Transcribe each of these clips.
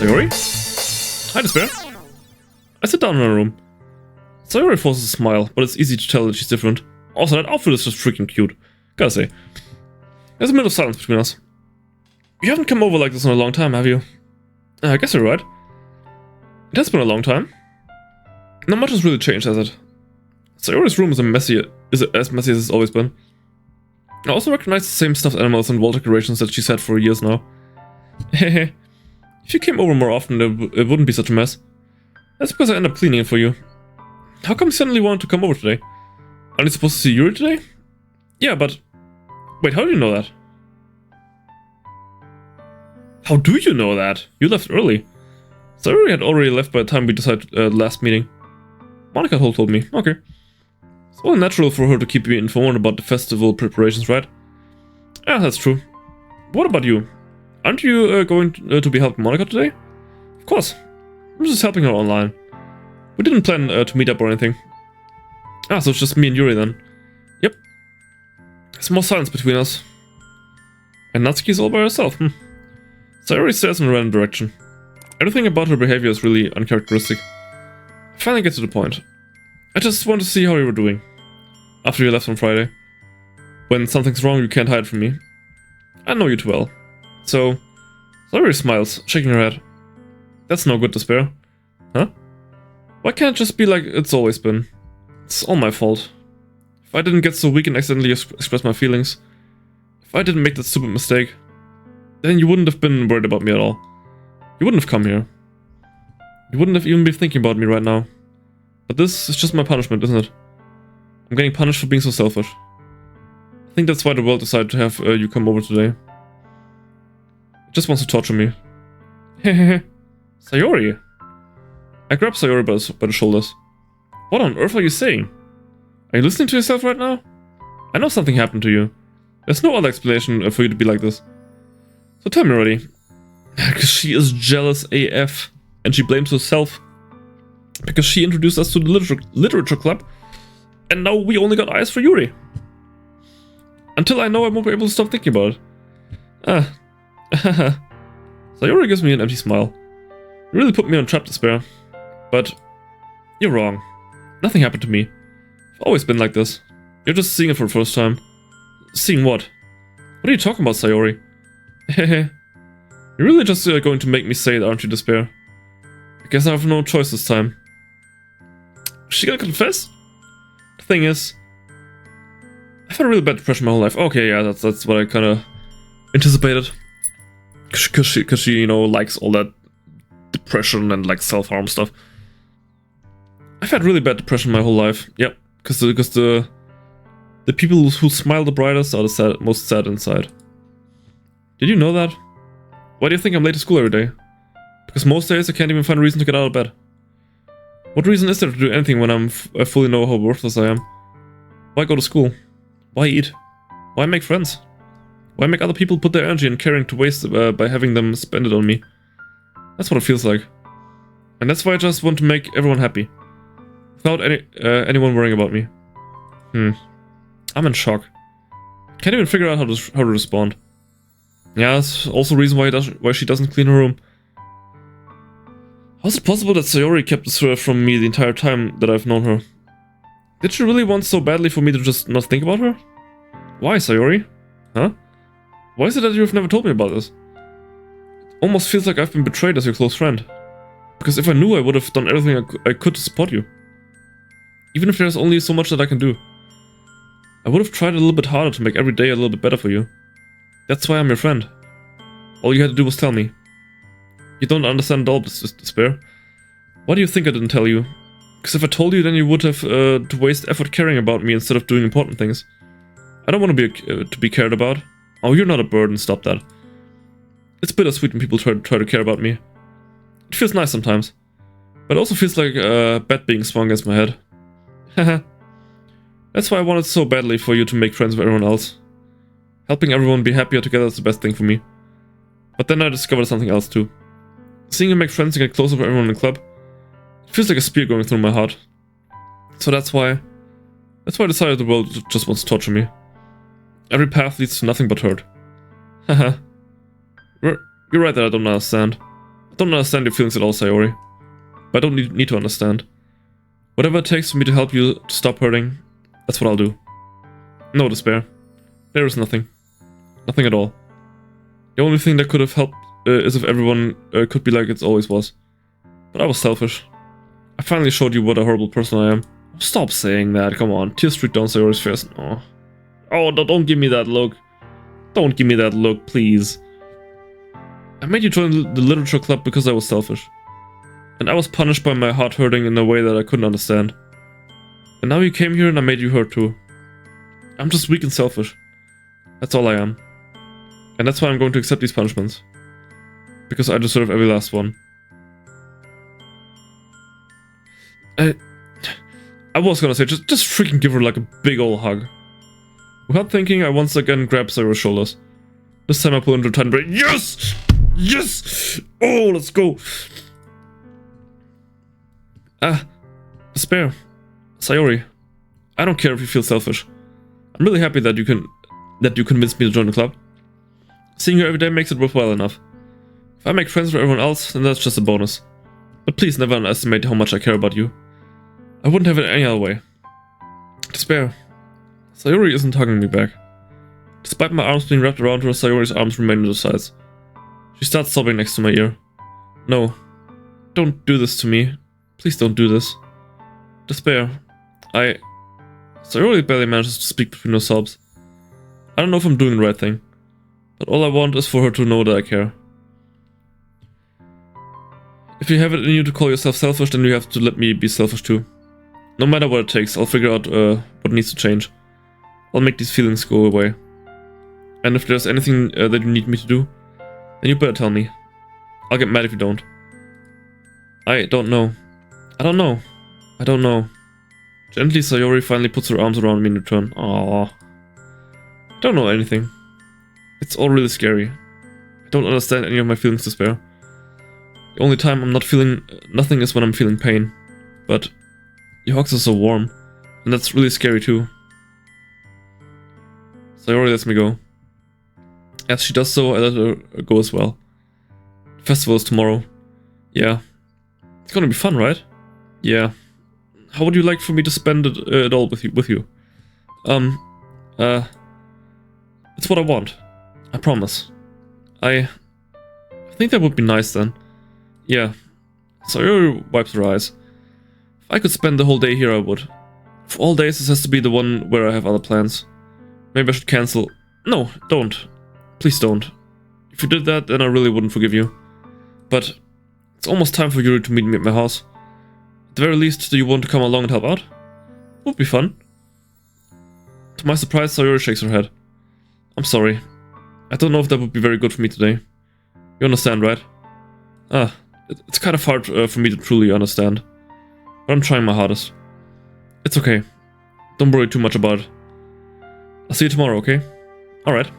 Sayori? Hi, Despair. I sit down in her room. Sayori forces a smile, but it's easy to tell that she's different. Also, that outfit is just freaking cute. Gotta say. There's a minute of silence between us. You haven't come over like this in a long time, have you? I guess you're right. It has been a long time. Not much has really changed, has it? Sayori's room is as messy as it's always been. I also recognize the same stuffed animals and wall decorations that she's had for years now. Hehe. If you came over more often, it wouldn't be such a mess. That's because I end up cleaning it for you. How come you suddenly wanted to come over today? Aren't you supposed to see Yuri today? Yeah, but... Wait, how do you know that? How do you know that? You left early. Sayori had already left by the time we decided last meeting. Monica told me. Okay. It's well natural for her to keep me informed about the festival preparations, right? Yeah, that's true. What about you? Aren't you going to be helping Monica today? Of course. I'm just helping her online. We didn't plan to meet up or anything. Ah, so it's just me and Yuri then. Yep. There's more silence between us. And Natsuki's all by herself. Sayori stares in a random direction. Everything about her behavior is really uncharacteristic. I finally get to the point. I just want to see how you were doing. After you left on Friday. When something's wrong, you can't hide from me. I know you too well. So, Sayori smiles, shaking her head. That's no good, Despair. Huh? Why can't it just be like it's always been? It's all my fault. If I didn't get so weak and accidentally express my feelings, if I didn't make that stupid mistake, then you wouldn't have been worried about me at all. You wouldn't have come here. You wouldn't have even been thinking about me right now. But this is just my punishment, isn't it? I'm getting punished for being so selfish. I think that's why the world decided to have you come over today. It just wants to torture me. Hehehe. Sayori! I grab Sayori by the shoulders. What on earth are you saying? Are you listening to yourself right now? I know something happened to you. There's no other explanation for you to be like this. So tell me already. Because she is jealous AF. And she blames herself. Because she introduced us to the literature club. And now we only got eyes for Yuri. Until I know I won't be able to stop thinking about it. Sayori gives me an empty smile. You really put me on trap, Despair. But you're wrong. Nothing happened to me. I've always been like this. You're just seeing it for the first time. Seeing what? What are you talking about, Sayori? Hehe. You're really just going to make me say it, aren't you, Despair? I guess I have no choice this time. Is she gonna confess? The thing is, I've had a really bad depression my whole life. Okay, yeah, that's what I kind of anticipated. Cause she, you know, likes all that depression and like self-harm stuff. I've had really bad depression my whole life. Yep, because the people who smile the brightest are the most sad inside. Did you know that? Why do you think I'm late to school every day? Because most days I can't even find a reason to get out of bed. What reason is there to do anything when I fully know how worthless I am? Why go to school? Why eat? Why make friends? Why make other people put their energy and caring to waste by having them spend it on me? That's what it feels like. And that's why I just want to make everyone happy. Without anyone worrying about me. I'm in shock. Can't even figure out how to respond. Yeah, that's also a reason why she doesn't clean her room. How is it possible that Sayori kept this from me the entire time that I've known her? Did she really want so badly for me to just not think about her? Why, Sayori? Huh? Why is it that you've never told me about this? It almost feels like I've been betrayed as your close friend. Because if I knew, I would have done everything I could to support you. Even if there's only so much that I can do. I would have tried a little bit harder to make every day a little bit better for you. That's why I'm your friend. All you had to do was tell me. You don't understand at all, Despair. Why do you think I didn't tell you? Because if I told you, then you would have to waste effort caring about me instead of doing important things. I don't want to be cared about. Oh, you're not a burden, stop that. It's bittersweet when people try to care about me. It feels nice sometimes. But it also feels like a bat being swung against my head. Haha. That's why I wanted so badly for you to make friends with everyone else. Helping everyone be happier together is the best thing for me. But then I discovered something else too. Seeing you make friends and get closer with everyone in the club, it feels like a spear going through my heart. So that's why I decided the world just wants to torture me. Every path leads to nothing but hurt. Haha. You're right that I don't understand. I don't understand your feelings at all, Sayori. But I don't need to understand. Whatever it takes for me to help you to stop hurting, that's what I'll do. No despair. There is nothing. Nothing at all. The only thing that could have helped is if everyone could be like it always was. But I was selfish. I finally showed you what a horrible person I am. Stop saying that, come on. Tears streaked down Sayori's face. Oh, don't give me that look. Don't give me that look, please. I made you join the literature club because I was selfish. And I was punished by my heart hurting in a way that I couldn't understand. And now you came here and I made you hurt too. I'm just weak and selfish. That's all I am. And that's why I'm going to accept these punishments. Because I deserve every last one. I was gonna say, just freaking give her like a big ol' hug. Without thinking, I once again grabbed Sayori's shoulders. This time I pull into a tight embrace. Yes! Yes! Oh, let's go! Despair. Sayori. I don't care if you feel selfish. I'm really happy that you convinced me to join the club. Seeing you every day makes it worthwhile enough. If I make friends with everyone else, then that's just a bonus. But please never underestimate how much I care about you. I wouldn't have it any other way. Despair. Sayori isn't hugging me back. Despite my arms being wrapped around her, Sayori's arms remain at her sides. She starts sobbing next to my ear. No. Don't do this to me. Please don't do this. Despair. Sayori barely manages to speak between her sobs. I don't know if I'm doing the right thing. But all I want is for her to know that I care. If you have it in you to call yourself selfish, then you have to let me be selfish too. No matter what it takes, I'll figure out what needs to change. I'll make these feelings go away. And if there's anything that you need me to do, then you better tell me. I'll get mad if you don't. I don't know. I don't know. I don't know. Gently, Sayori finally puts her arms around me in return. Aww. I don't know anything. It's all really scary. I don't understand any of my feelings, Despair. The only time I'm not feeling nothing is when I'm feeling pain. But your hugs are so warm, and that's really scary too. Sayori lets me go. As she does so, I let her go as well. The festival is tomorrow. Yeah. It's gonna be fun, right? Yeah. How would you like for me to spend it all with you? It's what I want. I promise. I think that would be nice then. Yeah. Sayori wipes her eyes. If I could spend the whole day here, I would. Of all days, this has to be the one where I have other plans. Maybe I should cancel. No, don't. Please don't. If you did that, then I really wouldn't forgive you. But it's almost time for Yuri to meet me at my house. At the very least, do you want to come along and help out? Would be fun. To my surprise, Sayori shakes her head. I'm sorry. I don't know if that would be very good for me today. You understand, right? It's kind of hard for me to truly understand. But I'm trying my hardest. It's okay. Don't worry too much about it. I'll see you tomorrow, okay? Alright.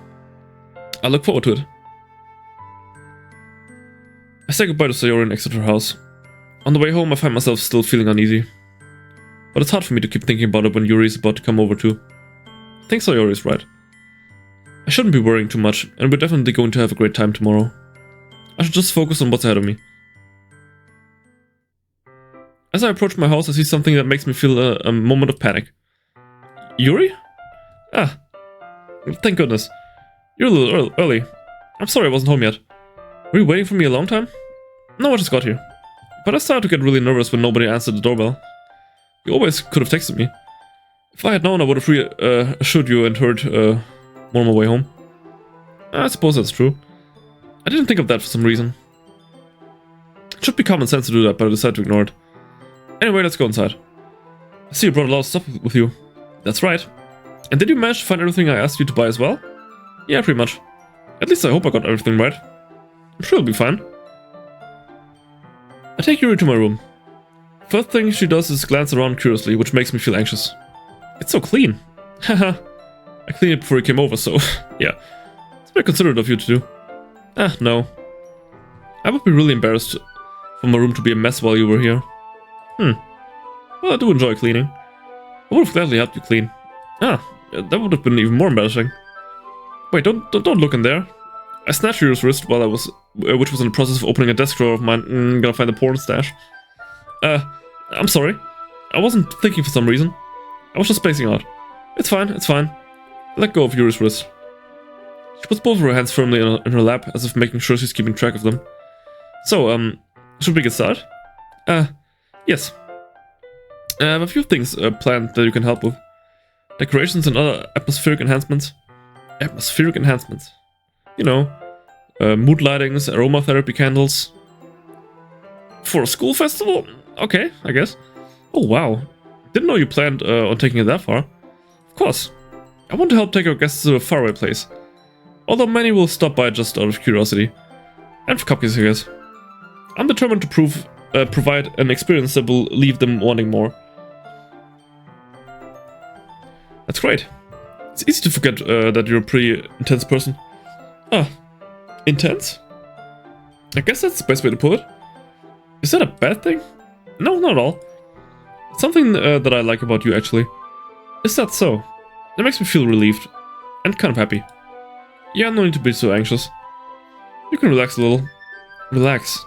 I look forward to it. I say goodbye to Sayori and exit her house. On the way home, I find myself still feeling uneasy. But it's hard for me to keep thinking about it when Yuri is about to come over too. I think Sayori is right. I shouldn't be worrying too much, and we're definitely going to have a great time tomorrow. I should just focus on what's ahead of me. As I approach my house, I see something that makes me feel a moment of panic. Yuri? Ah. Thank goodness. You're a little early. I'm sorry I wasn't home yet. Were you waiting for me a long time? No, I just got here. But I started to get really nervous when nobody answered the doorbell. You always could have texted me. If I had known, I would have assured you and heard more on my way home. I suppose that's true. I didn't think of that for some reason. It should be common sense to do that, but I decided to ignore it. Anyway, let's go inside. I see you brought a lot of stuff with you. That's right. And did you manage to find everything I asked you to buy as well? Yeah, pretty much. At least I hope I got everything right. I'm sure it'll be fine. I take Yuri to my room. First thing she does is glance around curiously, which makes me feel anxious. It's so clean. Haha. I cleaned it before he came over, so yeah. It's very considerate of you to do. No. I would be really embarrassed for my room to be a mess while you were here. Well, I do enjoy cleaning. I would have gladly helped you clean. That would have been even more embarrassing. Wait, don't look in there. I snatched Yuri's wrist while I was which was in the process of opening a desk drawer of mine. Gonna find the porn stash. I'm sorry. I wasn't thinking for some reason. I was just spacing out. It's fine, it's fine. Let go of Yuri's wrist. She puts both of her hands firmly in her lap, as if making sure she's keeping track of them. So, should we get started? Yes. I have a few things planned that you can help with. Decorations and other atmospheric enhancements. Atmospheric enhancements. You know, mood lightings, aromatherapy candles. For a school festival? Okay, I guess. Oh wow. Didn't know you planned on taking it that far. Of course. I want to help take our guests to a faraway place. Although many will stop by just out of curiosity. And for cupcakes, I guess. I'm determined to provide an experience that will leave them wanting more. That's great. It's easy to forget that you're a pretty intense person. Intense? I guess that's the best way to put it. Is that a bad thing? No, not at all. It's something that I like about you, actually. Is that so? It makes me feel relieved. And kind of happy. Yeah, no need to be so anxious. You can relax a little. Relax.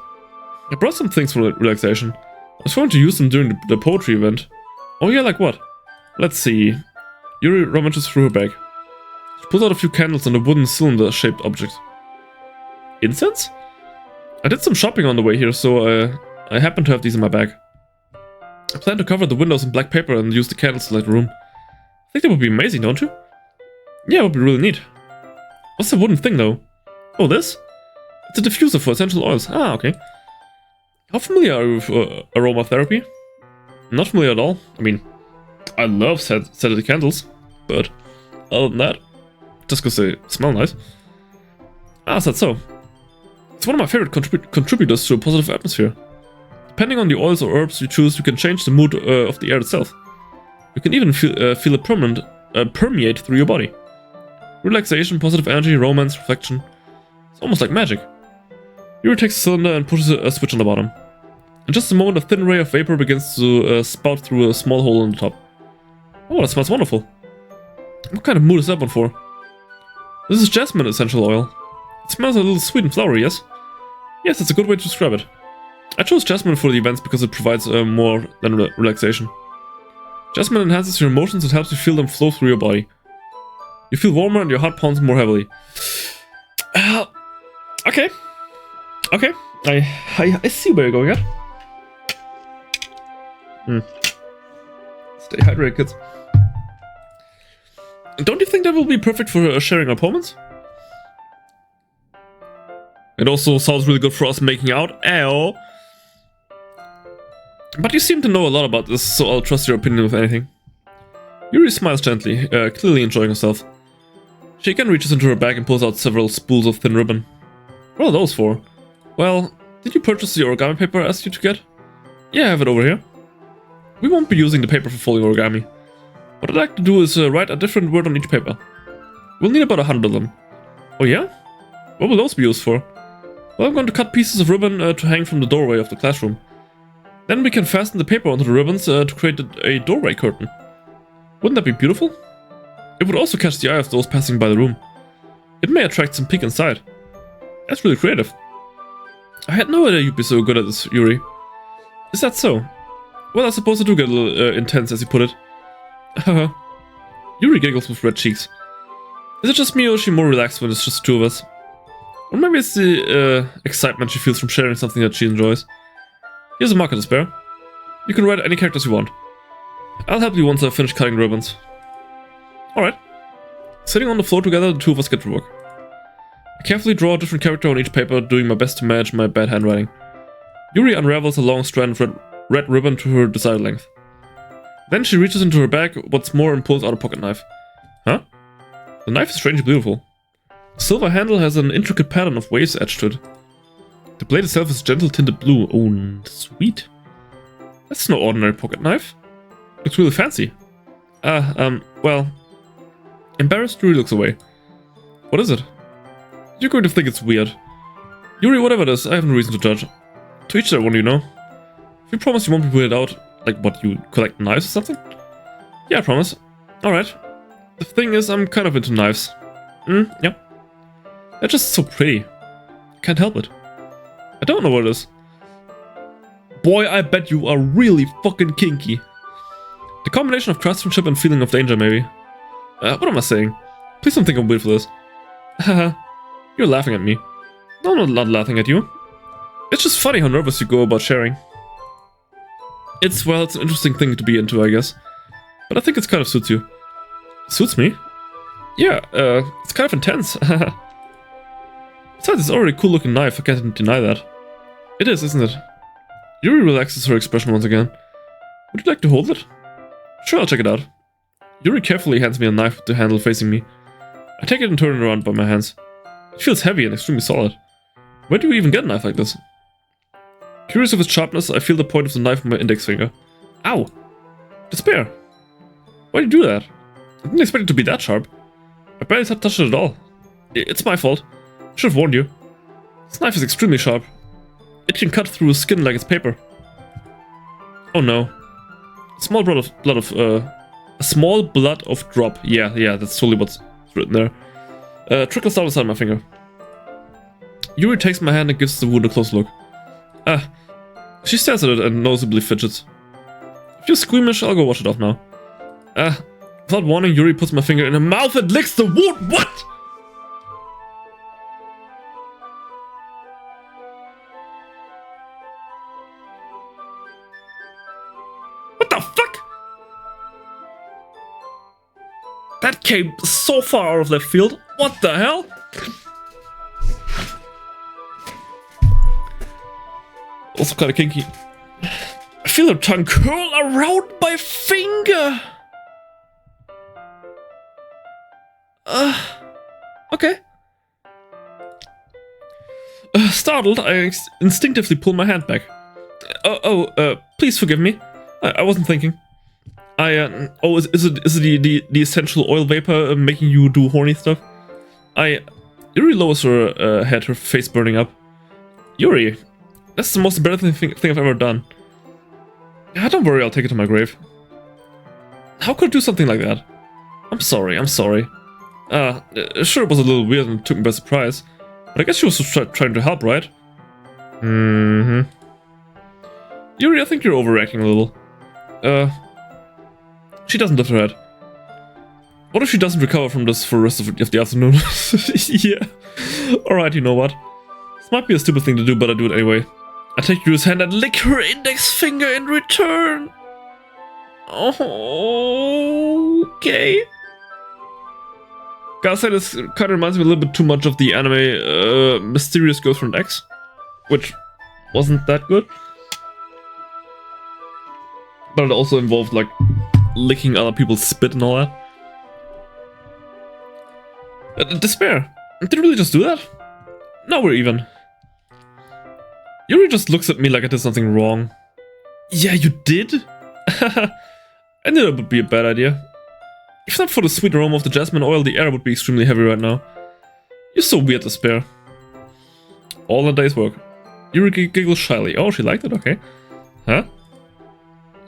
I brought some things for relaxation. I was going to use them during the poetry event. Oh yeah, like what? Let's see. Yuri rummages through her bag. She pulls out a few candles and a wooden cylinder-shaped object. Incense? I did some shopping on the way here, so I happen to have these in my bag. I plan to cover the windows in black paper and use the candles to light the room. I think that would be amazing, don't you? Yeah, it would be really neat. What's the wooden thing, though? Oh, this? It's a diffuser for essential oils. Ah, okay. How familiar are you with aromatherapy? Not familiar at all. I mean, I love scented candles, but other than that, just because they smell nice. Ah, is that so? It's one of my favorite contributors to a positive atmosphere. Depending on the oils or herbs you choose, you can change the mood of the air itself. You can even feel it permeate through your body. Relaxation, positive energy, romance, reflection. It's almost like magic. Yuri takes the cylinder and pushes a switch on the bottom. In just a moment, a thin ray of vapor begins to spout through a small hole in the top. Oh, that smells wonderful. What kind of mood is that one for? This is jasmine essential oil. It smells a little sweet and flowery, yes? Yes, it's a good way to describe it. I chose jasmine for the events because it provides more than relaxation. Jasmine enhances your emotions and helps you feel them flow through your body. You feel warmer and your heart pounds more heavily. Okay. Okay. I see where you're going at. Stay hydrated, kids. Don't you think that will be perfect for sharing our moments? It also sounds really good for us making out. Ew. But you seem to know a lot about this, so I'll trust your opinion with anything. Yuri smiles gently, clearly enjoying herself. She again reaches into her bag and pulls out several spools of thin ribbon. What are those for? Well, did you purchase the origami paper I asked you to get? Yeah, I have it over here. We won't be using the paper for folding origami. What I'd like to do is write a different word on each paper. We'll need about 100 of them. Oh yeah? What will those be used for? Well, I'm going to cut pieces of ribbon to hang from the doorway of the classroom. Then we can fasten the paper onto the ribbons to create a doorway curtain. Wouldn't that be beautiful? It would also catch the eye of those passing by the room. It may attract some peek inside. That's really creative. I had no idea you'd be so good at this, Yuri. Is that so? Well, I suppose I do get a little intense, as you put it. Haha. Yuri giggles with red cheeks. Is it just me, or is she more relaxed when it's just the two of us? Or maybe it's the excitement she feels from sharing something that she enjoys. Here's a marker to spare. You can write any characters you want. I'll help you once I finish cutting ribbons. Alright. Sitting on the floor together, the two of us get to work. I carefully draw a different character on each paper, doing my best to manage my bad handwriting. Yuri unravels a long strand of red ribbon to her desired length. Then she reaches into her bag, what's more, and pulls out a pocket knife. Huh? The knife is strangely beautiful. The silver handle has an intricate pattern of waves etched to it. The blade itself is gentle tinted blue. Oh, sweet. That's no ordinary pocket knife. Looks really fancy. Well... Embarrassed, Yuri looks away. What is it? You're going to think it's weird. Yuri, whatever it is, I have no reason to judge. To each their own, you know. If you promise you won't be weirded out, like what, you collect knives or something? Yeah, I promise. Alright. The thing is, I'm kind of into knives. Yeah. They're just so pretty. Can't help it. I don't know what it is. Boy, I bet you are really fucking kinky. The combination of craftsmanship and feeling of danger, maybe. What am I saying? Please don't think I'm weird for this. Haha, you're laughing at me. No, I'm not laughing at you. It's just funny how nervous you go about sharing. It's an interesting thing to be into, I guess. But I think it kind of suits you. Suits me? Yeah, it's kind of intense. Besides, it's already a cool looking knife, I can't deny that. It is, isn't it? Yuri relaxes her expression once again. Would you like to hold it? Sure, I'll check it out. Yuri carefully hands me a knife with the handle facing me. I take it and turn it around by my hands. It feels heavy and extremely solid. Where do you even get a knife like this? Curious of its sharpness, I feel the point of the knife with my index finger. Ow! Despair! Why did you do that? I didn't expect it to be that sharp. I barely touched it at all. It's my fault. I should have warned you. This knife is extremely sharp. It can cut through skin like it's paper. Oh no. A small blood of drop. Yeah, that's totally what's written there. Trickles down inside my finger. Yuri takes my hand and gives the wound a close look. She stares at it and noticeably fidgets. If you're squeamish, I'll go wash it off now. Without warning, Yuri puts my finger in her mouth and licks the wound. What? What the fuck? That came so far out of left field. What the hell? Also kind of kinky. I feel her tongue curl around my finger. Okay. Startled, I instinctively pull my hand back. Please forgive me. I wasn't thinking. Is it the essential oil vapor making you do horny stuff? Yuri lowers her head, her face burning up. Yuri, that's the most embarrassing thing I've ever done. Don't worry, I'll take it to my grave. How could I do something like that? I'm sorry. Sure it was a little weird and took me by surprise, but I guess she was just trying to help, right? Mm-hmm. Yuri, I think you're overreacting a little. She doesn't lift her head. What if she doesn't recover from this for the rest of the afternoon? Yeah. Alright, you know what? This might be a stupid thing to do, but I do it anyway. I take Yuri's hand and lick her index finger in return. Oh, okay. Gotta say, this kind of reminds me a little bit too much of the anime Mysterious Girlfriend X, which wasn't that good. But it also involved, like, licking other people's spit and all that. Despair. Did you really just do that? Now we're even. Yuri just looks at me like I did something wrong. Yeah, you did? I knew that would be a bad idea. If not for the sweet aroma of the jasmine oil, the air would be extremely heavy right now. You're so weird, Despair. All in a day's work. Yuri giggles shyly. Oh, she liked it? Okay. Huh?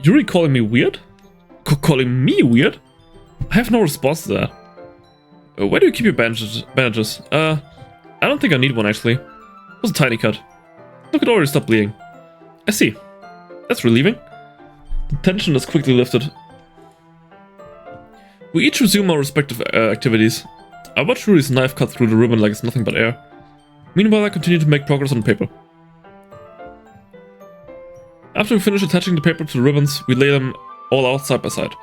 Yuri calling me weird? Calling me weird? I have no response to that. Where do you keep your bandages? I don't think I need one, actually. It was a tiny cut. Look, it already stopped bleeding. I see. That's relieving. The tension is quickly lifted. We each resume our respective activities. I watch Yuri's knife cut through the ribbon like it's nothing but air. Meanwhile, I continue to make progress on paper. After we finish attaching the paper to the ribbons, we lay them all out side by side.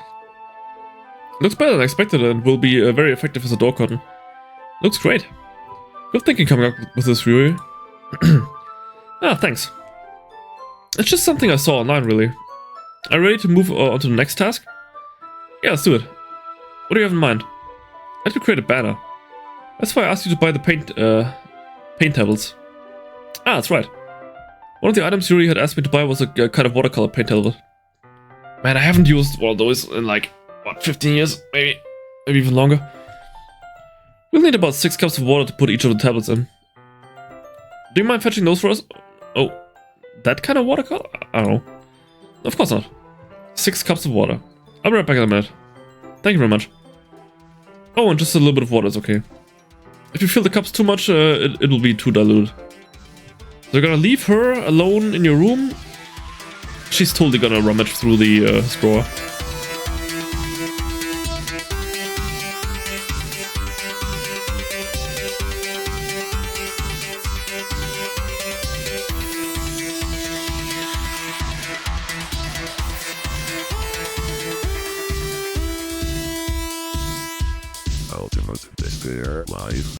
Looks better than I expected and will be very effective as a door curtain. Looks great. Good thinking coming up with this, Yuri. Thanks. It's just something I saw online, really. Are you ready to move on to the next task? Yeah, let's do it. What do you have in mind? I had to create a banner. That's why I asked you to buy the paint tablets. That's right. One of the items Yuri had asked me to buy was a kind of watercolor paint tablet. Man, I haven't used one of those in like, what, 15 years? Maybe even longer. We'll need about 6 cups of water to put each of the tablets in. Do you mind fetching those for us? Oh, that kind of watercolor? I don't know. Of course not. 6 cups of water. I'll be right back in a minute. Thank you very much. Oh, and just a little bit of water is okay. If you fill the cups too much, it'll be too diluted. So you're gonna leave her alone in your room. She's totally gonna rummage through the drawer. Ultimate Despair Live.